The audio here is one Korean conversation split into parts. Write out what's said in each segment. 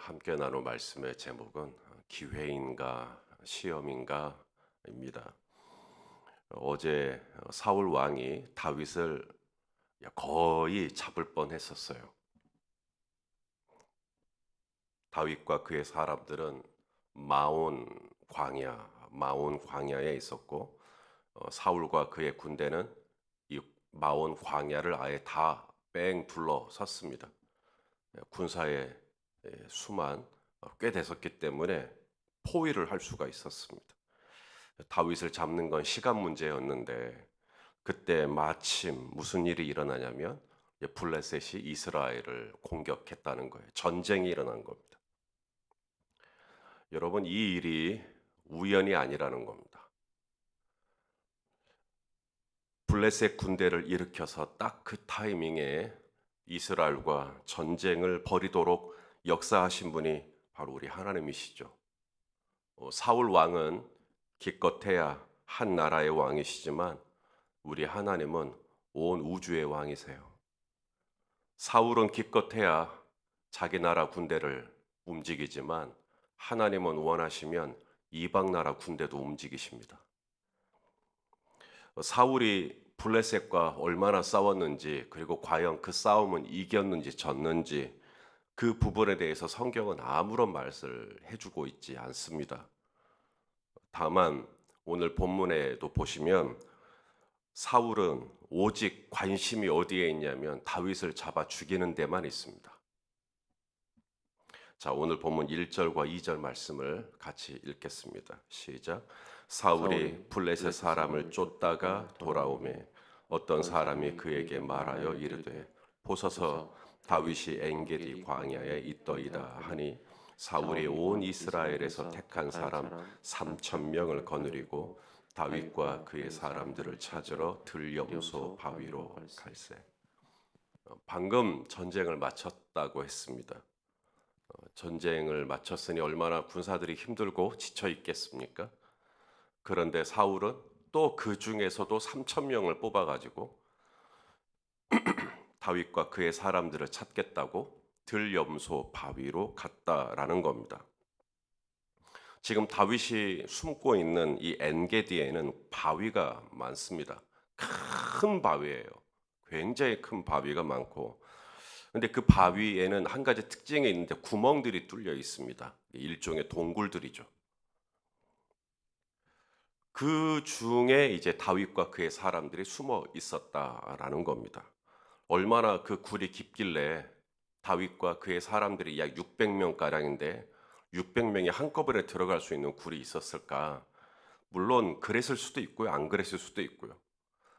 함께 나눌 말씀의 제목은 기회인가 시험인가입니다. 어제 사울 왕이 다윗을 거의 잡을 뻔했었어요. 다윗과 그의 사람들은 마온 광야에 있었고 사울과 그의 군대는 이 마온 광야를 아예 다 뺑 둘러섰습니다. 군사의 수만 꽤 됐었기 때문에 포위를 할 수가 있었습니다. 다윗을 잡는 건 시간 문제였는데 그때 마침 무슨 일이 일어나냐면 블레셋이 이스라엘을 공격했다는 거예요. 전쟁이 일어난 겁니다. 여러분, 이 일이 우연이 아니라는 겁니다. 블레셋 군대를 일으켜서 딱 그 타이밍에 이스라엘과 전쟁을 벌이도록 역사하신 분이 바로 우리 하나님이시죠. 사울 왕은 기껏해야 한 나라의 왕이시지만 우리 하나님은 온 우주의 왕이세요. 사울은 기껏해야 자기 나라 군대를 움직이지만 하나님은 원하시면 이방 나라 군대도 움직이십니다. 사울이 블레셋과 얼마나 싸웠는지, 그리고 과연 그 싸움은 이겼는지 졌는지 그 부분에 대해서 성경은 아무런 말씀을 해주고 있지 않습니다. 다만 오늘 본문에도 보시면 사울은 오직 관심이 어디에 있냐면 다윗을 잡아 죽이는 데만 있습니다. 자, 오늘 본문 1절과 2절 말씀을 같이 읽겠습니다. 시작. 사울이 블레셋 사람을 쫓다가 돌아오매 어떤 사람이 그에게 말하여 이르되 보소서 다윗이 엔게디 광야에 있더이다 하니 사울이 온 이스라엘에서 택한 사람 3,000명을 거느리고 다윗과 그의 사람들을 찾으러 들염소 바위로 갈새. 방금 전쟁을 마쳤다고 했습니다. 전쟁을 마쳤으니 얼마나 군사들이 힘들고 지쳐 있겠습니까? 그런데 사울은 또 그 중에서도 3,000명을 뽑아가지고 다윗과 그의 사람들을 찾겠다고 들염소 바위로 갔다라는 겁니다. 지금 다윗이 숨고 있는 이 엔게디에는 바위가 많습니다. 큰 바위예요. 굉장히 큰 바위가 많고, 근데 그 바위에는 한 가지 특징이 있는데 구멍들이 뚫려 있습니다. 일종의 동굴들이죠. 그 중에 이제 다윗과 그의 사람들이 숨어 있었다라는 겁니다. 얼마나 그 굴이 깊길래 다윗과 그의 사람들이 약 600명 가량인데 600명이 한꺼번에 들어갈 수 있는 굴이 있었을까? 물론 그랬을 수도 있고요, 안 그랬을 수도 있고요.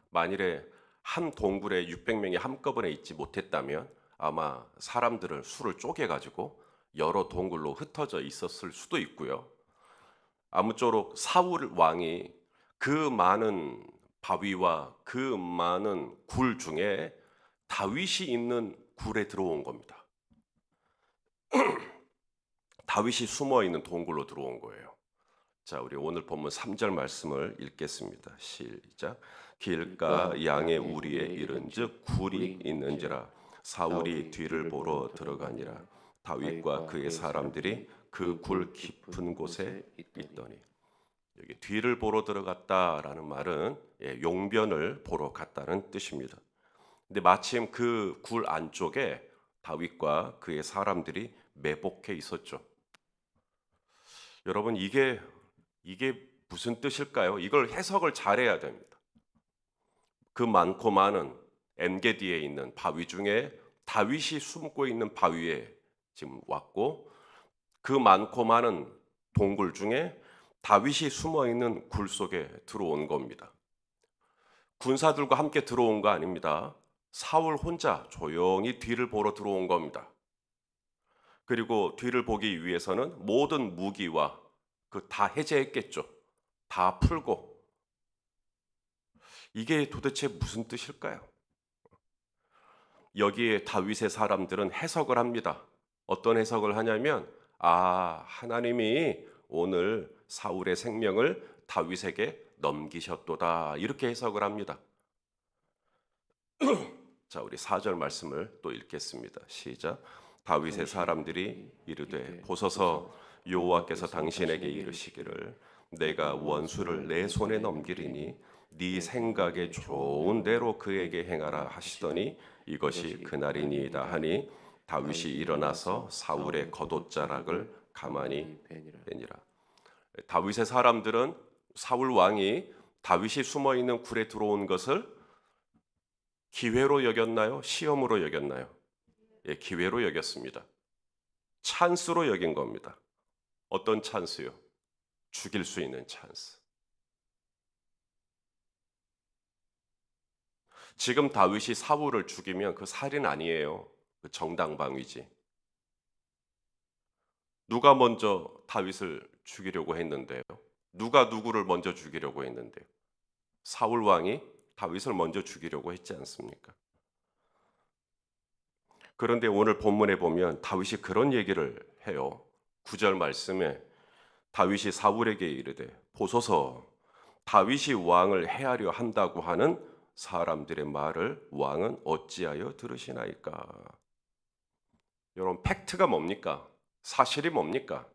만일에 한 동굴에 600명이 한꺼번에 있지 못했다면 아마 사람들을 수를 쪼개가지고 여러 동굴로 흩어져 있었을 수도 있고요. 아무쪼록 사울 왕이 그 많은 바위와 그 많은 굴 중에 다윗이 있는 굴에 들어온 겁니다. 다윗이 숨어 있는 동굴로 들어온 거예요. 자, 우리 오늘 본문 3절 말씀을 읽겠습니다. 시작. 길가 양의 우리에 이른즉 굴이 있는지라 사울이 뒤를 보러 들어가니라 다윗과 그의 사람들이 그 굴 깊은 곳에 있더니. 여기 뒤를 보러 들어갔다라는 말은 용변을 보러 갔다는 뜻입니다. 근데 마침 그 굴 안쪽에 다윗과 그의 사람들이 매복해 있었죠. 여러분, 이게 무슨 뜻일까요? 이걸 해석을 잘해야 됩니다. 그 많고 많은 엔게디에 있는 바위 중에 다윗이 숨고 있는 바위에 지금 왔고, 그 많고 많은 동굴 중에 다윗이 숨어 있는 굴 속에 들어온 겁니다. 군사들과 함께 들어온 거 아닙니다. 사울 혼자 조용히 뒤를 보러 들어온 겁니다. 그리고 뒤를 보기 위해서는 모든 무기와 그 다 해제했겠죠. 다 풀고. 이게 도대체 무슨 뜻일까요? 여기에 다윗의 사람들은 해석을 합니다. 어떤 해석을 하냐면, 하나님이 오늘 사울의 생명을 다윗에게 넘기셨도다, 이렇게 해석을 합니다. 자, 우리 4절 말씀을 또 읽겠습니다. 시작. 다윗의 사람들이 이르되 보소서 여호와께서 당신에게 이르시기를 내가 원수를 내 손에 넘기리니 네 생각에 좋은 대로 그에게 행하라 하시더니 이것이 그날이니이다 하니 다윗이 일어나서 사울의 겉옷자락을 가만히 빼니라. 다윗의 사람들은 사울 왕이 다윗이 숨어 있는 굴에 들어온 것을 기회로 여겼나요? 시험으로 여겼나요? 예, 기회로 여겼습니다. 찬스로 여긴 겁니다. 어떤 찬스요? 죽일 수 있는 찬스. 지금 다윗이 사울을 죽이면 그 살인 아니에요. 그 정당방위지. 누가 먼저 다윗을 죽이려고 했는데요? 누가 누구를 먼저 죽이려고 했는데요? 사울 왕이 다윗을 먼저 죽이려고 했지 않습니까? 그런데 오늘 본문에 보면 다윗이 그런 얘기를 해요. 9절 말씀에 다윗이 사울에게 이르되 보소서 다윗이 왕을 해하려 한다고 하는 사람들의 말을 왕은 어찌하여 들으시나이까? 여러분 팩트가 뭡니까? 사실이 뭡니까?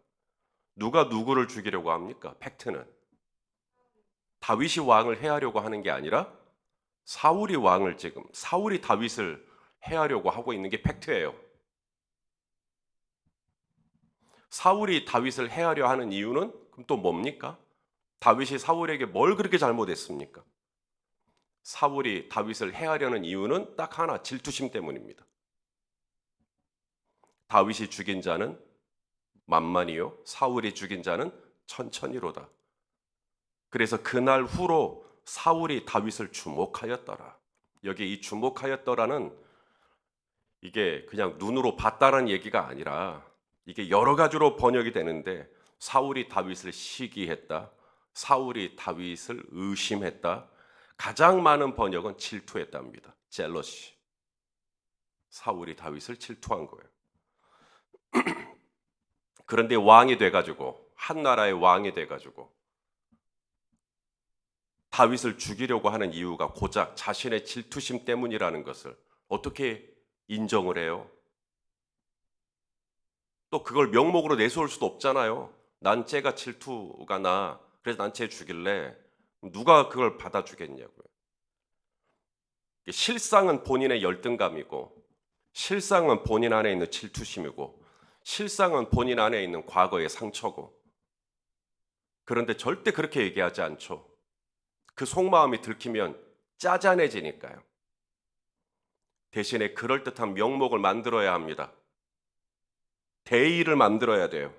누가 누구를 죽이려고 합니까? 팩트는 다윗이 왕을 해하려고 하는 게 아니라 사울이 다윗을 해하려고 하고 있는 게 팩트예요. 사울이 다윗을 해하려 하는 이유는 그럼 또 뭡니까? 다윗이 사울에게 뭘 그렇게 잘못했습니까? 사울이 다윗을 해하려는 이유는 딱 하나, 질투심 때문입니다. 다윗이 죽인 자는 만만이요 사울이 죽인 자는 천천히로다. 그래서 그날 후로 사울이 다윗을 주목하였더라. 여기 이 주목하였더라는 이게 그냥 눈으로 봤다는 얘기가 아니라 이게 여러 가지로 번역이 되는데 사울이 다윗을 시기했다. 사울이 다윗을 의심했다. 가장 많은 번역은 질투했답니다. 젤러시. 사울이 다윗을 질투한 거예요. 그런데 왕이 돼가지고 한 나라의 왕이 돼가지고 다윗을 죽이려고 하는 이유가 고작 자신의 질투심 때문이라는 것을 어떻게 인정을 해요? 또 그걸 명목으로 내세울 수도 없잖아요. 난 쟤가 질투가 나. 그래서 난 쟤 죽일래. 누가 그걸 받아주겠냐고요. 실상은 본인의 열등감이고 실상은 본인 안에 있는 질투심이고 실상은 본인 안에 있는 과거의 상처고 그런데 절대 그렇게 얘기하지 않죠. 그 속마음이 들키면 짜잔해지니까요. 대신에 그럴듯한 명목을 만들어야 합니다. 대의를 만들어야 돼요.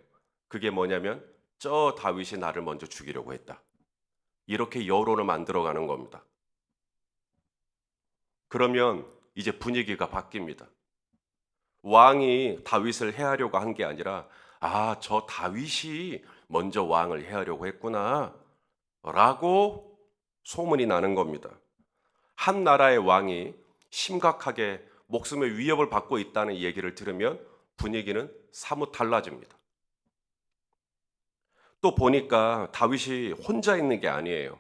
그게 뭐냐면 저 다윗이 나를 먼저 죽이려고 했다. 이렇게 여론을 만들어가는 겁니다. 그러면 이제 분위기가 바뀝니다. 왕이 다윗을 해하려고 한 게 아니라 저 다윗이 먼저 왕을 해하려고 했구나 라고 소문이 나는 겁니다. 한 나라의 왕이 심각하게 목숨의 위협을 받고 있다는 얘기를 들으면 분위기는 사뭇 달라집니다. 또 보니까 다윗이 혼자 있는 게 아니에요.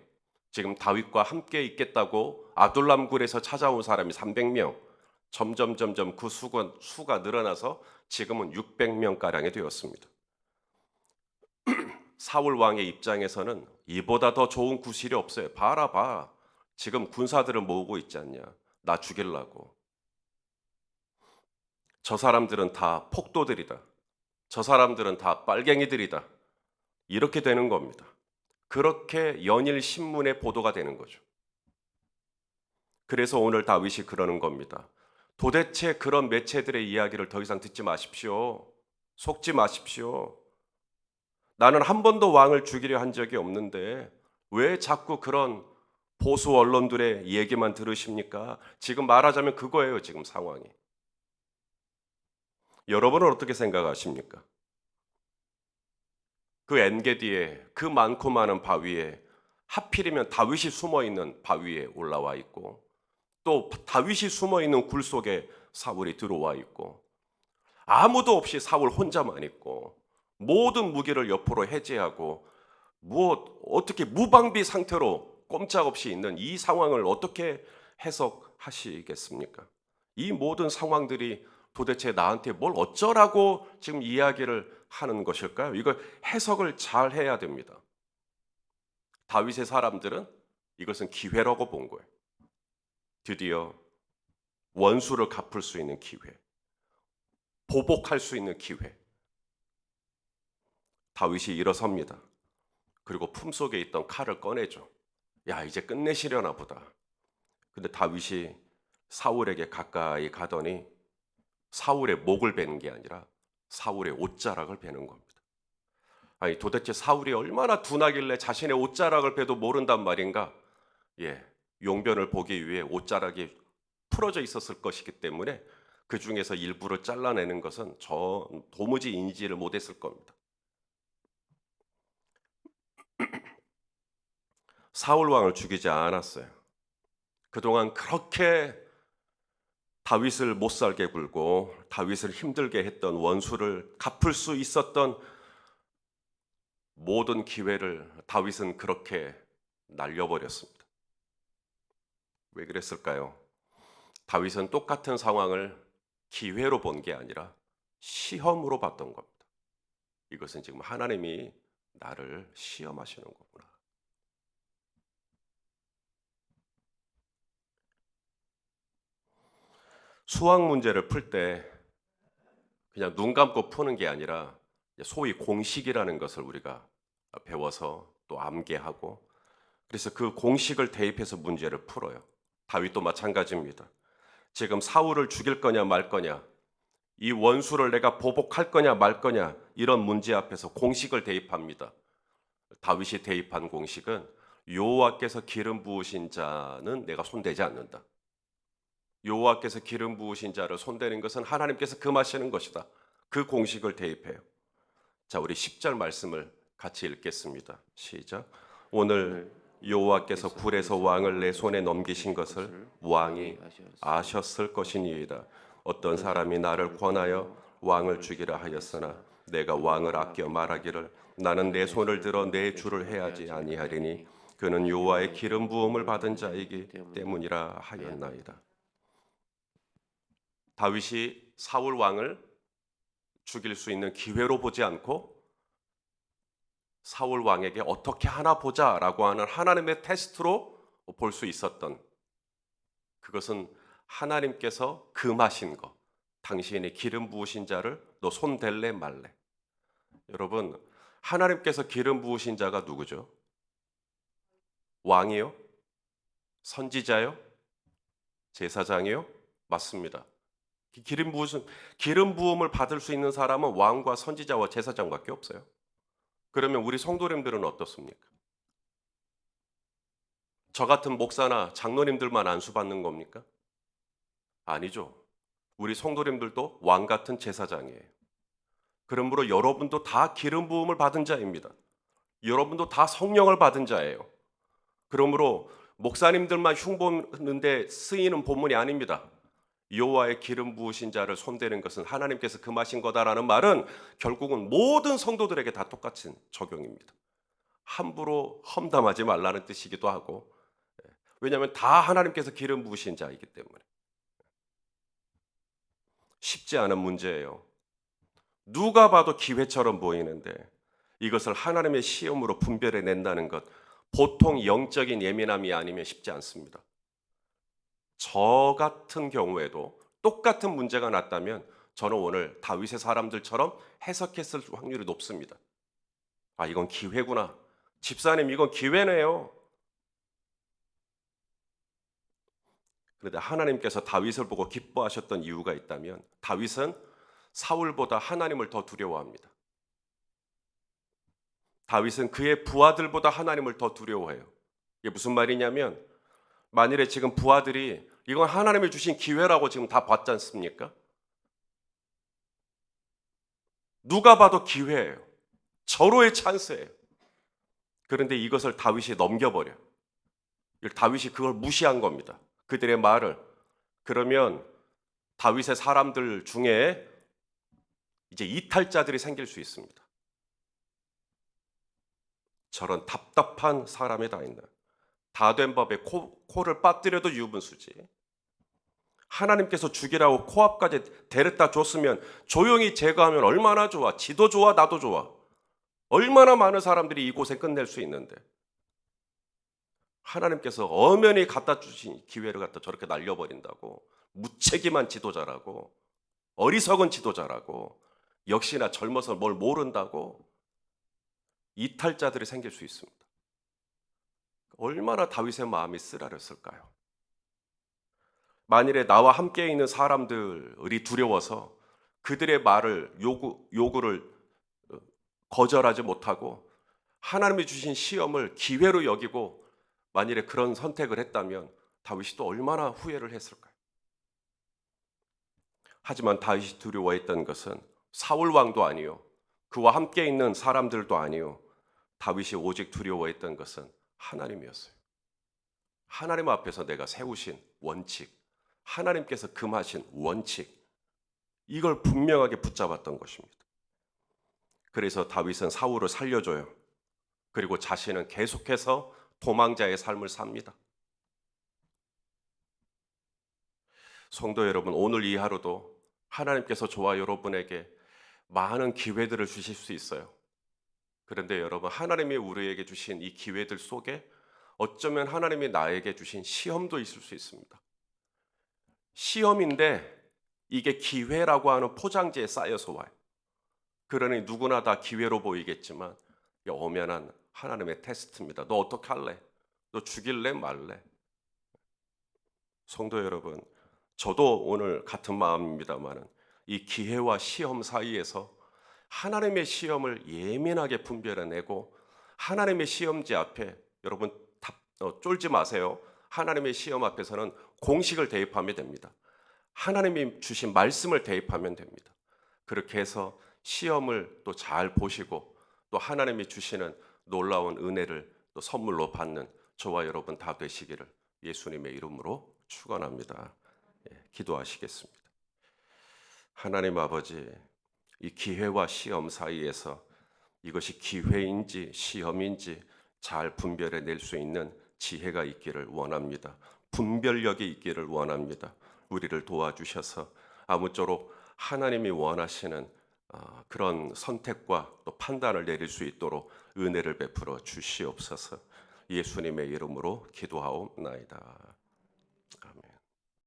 지금 다윗과 함께 있겠다고 아둘람 굴에서 찾아온 사람이 300명, 점점 그 수가 늘어나서 지금은 600명가량이 되었습니다. 사울 왕의 입장에서는 이보다 더 좋은 구실이 없어요. 봐. 지금 군사들을 모으고 있지 않냐. 나 죽이려고. 저 사람들은 다 폭도들이다. 저 사람들은 다 빨갱이들이다. 이렇게 되는 겁니다. 그렇게 연일 신문에 보도가 되는 거죠. 그래서 오늘 다윗이 그러는 겁니다. 도대체 그런 매체들의 이야기를 더 이상 듣지 마십시오. 속지 마십시오. 나는 한 번도 왕을 죽이려 한 적이 없는데 왜 자꾸 그런 보수 언론들의 얘기만 들으십니까? 지금 말하자면 그거예요, 지금 상황이. 여러분은 어떻게 생각하십니까? 그 엔게디에 그 많고 많은 바위에 하필이면 다윗이 숨어있는 바위에 올라와 있고 또 다윗이 숨어있는 굴 속에 사울이 들어와 있고 아무도 없이 사울 혼자만 있고 모든 무기를 옆으로 해제하고 어떻게 무방비 상태로 꼼짝없이 있는 이 상황을 어떻게 해석하시겠습니까? 이 모든 상황들이 도대체 나한테 뭘 어쩌라고 지금 이야기를 하는 것일까요? 이걸 해석을 잘 해야 됩니다. 다윗의 사람들은 이것은 기회라고 본 거예요. 드디어 원수를 갚을 수 있는 기회, 보복할 수 있는 기회. 다윗이 일어섭니다. 그리고 품속에 있던 칼을 꺼내죠. 야, 이제 끝내시려나 보다. 근데 다윗이 사울에게 가까이 가더니 사울의 목을 베는 게 아니라 사울의 옷자락을 베는 겁니다. 아니, 도대체 사울이 얼마나 둔하길래 자신의 옷자락을 베도 모른단 말인가? 예, 용변을 보기 위해 옷자락이 풀어져 있었을 것이기 때문에 그 중에서 일부를 잘라내는 것은 도무지 인지를 못했을 겁니다. 사울 왕을 죽이지 않았어요. 그동안 그렇게 다윗을 못 살게 굴고 다윗을 힘들게 했던 원수를 갚을 수 있었던 모든 기회를 다윗은 그렇게 날려버렸습니다. 왜 그랬을까요? 다윗은 똑같은 상황을 기회로 본 게 아니라 시험으로 봤던 겁니다. 이것은 지금 하나님이 나를 시험하시는 거구나. 수학 문제를 풀 때 그냥 눈 감고 푸는 게 아니라 소위 공식이라는 것을 우리가 배워서 또 암기하고 그래서 그 공식을 대입해서 문제를 풀어요. 다윗도 마찬가지입니다. 지금 사울을 죽일 거냐 말 거냐, 이 원수를 내가 보복할 거냐 말 거냐 이런 문제 앞에서 공식을 대입합니다. 다윗이 대입한 공식은 여호와께서 기름 부으신 자는 내가 손대지 않는다. 여호와께서 기름 부으신 자를 손대는 것은 하나님께서 금하시는 것이다. 그 공식을 대입해요. 자, 우리 10절 말씀을 같이 읽겠습니다. 시작. 오늘 여호와께서 굴에서 왕을 내 손에 넘기신 것을 왕이 아셨을 것이니이다. 어떤 사람이 나를 권하여 왕을 죽이라 하였으나 내가 왕을 아껴 말하기를 나는 내 손을 들어 내 주를 해하지 아니하리니 그는 여호와의 기름 부음을 받은 자이기 때문이라 하였나이다. 다윗이 사울 왕을 죽일 수 있는 기회로 보지 않고 사울 왕에게 어떻게 하나 보자라고 하는 하나님의 테스트로 볼 수 있었던 그것은 하나님께서 금하신 것. 당신이 기름 부으신 자를 너 손댈래 말래. 여러분, 하나님께서 기름 부으신 자가 누구죠? 왕이요? 선지자요? 제사장이요? 맞습니다. 기름 부음을 받을 수 있는 사람은 왕과 선지자와 제사장밖에 없어요. 그러면 우리 성도님들은 어떻습니까? 저 같은 목사나 장로님들만 안수받는 겁니까? 아니죠. 우리 성도님들도 왕 같은 제사장이에요. 그러므로 여러분도 다 기름 부음을 받은 자입니다. 여러분도 다 성령을 받은 자예요. 그러므로 목사님들만 흉보는데 쓰이는 본문이 아닙니다. 여호와의 기름 부으신 자를 손대는 것은 하나님께서 금하신 거다라는 말은 결국은 모든 성도들에게 다 똑같은 적용입니다. 함부로 험담하지 말라는 뜻이기도 하고 왜냐하면 다 하나님께서 기름 부으신 자이기 때문에 쉽지 않은 문제예요. 누가 봐도 기회처럼 보이는데 이것을 하나님의 시험으로 분별해 낸다는 것 보통 영적인 예민함이 아니면 쉽지 않습니다. 저 같은 경우에도 똑같은 문제가 났다면 저는 오늘 다윗의 사람들처럼 해석했을 확률이 높습니다. 아, 이건 기회구나. 집사님, 이건 기회네요. 그런데 하나님께서 다윗을 보고 기뻐하셨던 이유가 있다면 다윗은 사울보다 하나님을 더 두려워합니다. 다윗은 그의 부하들보다 하나님을 더 두려워해요. 이게 무슨 말이냐면 만일에 지금 부하들이 이건 하나님이 주신 기회라고 지금 다 봤지 않습니까? 누가 봐도 기회예요. 절호의 찬스예요. 그런데 이것을 다윗이 넘겨버려. 다윗이 그걸 무시한 겁니다. 그들의 말을. 그러면 다윗의 사람들 중에 이제 이탈자들이 생길 수 있습니다. 저런 답답한 사람이 다 있나. 다 된 법에 코를 빠뜨려도 유분수지. 하나님께서 죽이라고 코앞까지 데려다 줬으면 조용히 제거하면 얼마나 좋아. 지도 좋아, 나도 좋아. 얼마나 많은 사람들이 이곳에 끝낼 수 있는데 하나님께서 엄연히 갖다 주신 기회를 갖다 저렇게 날려버린다고. 무책임한 지도자라고, 어리석은 지도자라고, 역시나 젊어서 뭘 모른다고 이탈자들이 생길 수 있습니다. 얼마나 다윗의 마음이 쓰라렸을까요? 만일에 나와 함께 있는 사람들이 두려워서 그들의 말을 요구를 거절하지 못하고 하나님이 주신 시험을 기회로 여기고 만일에 그런 선택을 했다면 다윗이 또 얼마나 후회를 했을까요? 하지만 다윗이 두려워했던 것은 사울 왕도 아니요, 그와 함께 있는 사람들도 아니요, 다윗이 오직 두려워했던 것은 하나님이었어요. 하나님 앞에서 내가 세우신 원칙, 하나님께서 금하신 원칙, 이걸 분명하게 붙잡았던 것입니다. 그래서 다윗은 사울을 살려줘요. 그리고 자신은 계속해서 도망자의 삶을 삽니다. 성도 여러분, 오늘 이 하루도 하나님께서 저와 여러분에게 많은 기회들을 주실 수 있어요. 그런데 여러분, 하나님이 우리에게 주신 이 기회들 속에 어쩌면 하나님이 나에게 주신 시험도 있을 수 있습니다. 시험인데 이게 기회라고 하는 포장지에 쌓여서 와요. 그러니 누구나 다 기회로 보이겠지만 이게 엄연한 하나님의 테스트입니다. 너 어떻게 할래? 너 죽일래 말래? 성도 여러분, 저도 오늘 같은 마음입니다만은 이 기회와 시험 사이에서 하나님의 시험을 예민하게 분별해내고 하나님의 시험지 앞에 여러분 쫄지 마세요. 하나님의 시험 앞에서는 공식을 대입하면 됩니다. 하나님이 주신 말씀을 대입하면 됩니다. 그렇게 해서 시험을 또 잘 보시고 또 하나님이 주시는 놀라운 은혜를 또 선물로 받는 저와 여러분 다 되시기를 예수님의 이름으로 축원합니다. 기도하시겠습니다. 하나님 아버지, 이 기회와 시험 사이에서 이것이 기회인지 시험인지 잘 분별해낼 수 있는 지혜가 있기를 원합니다. 분별력이 있기를 원합니다. 우리를 도와주셔서 아무쪼록 하나님이 원하시는 그런 선택과 또 판단을 내릴 수 있도록 은혜를 베풀어 주시옵소서. 예수님의 이름으로 기도하옵나이다.